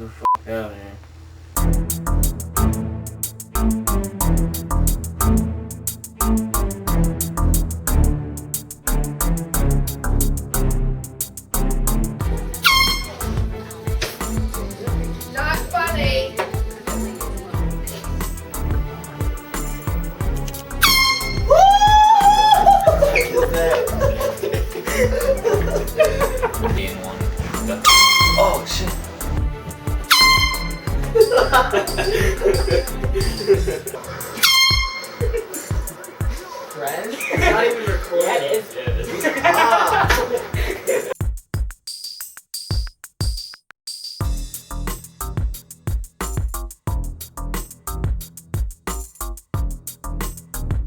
the fuck out here. Not funny. In one. Oh shit. Friends? It's not even recorded. Ah.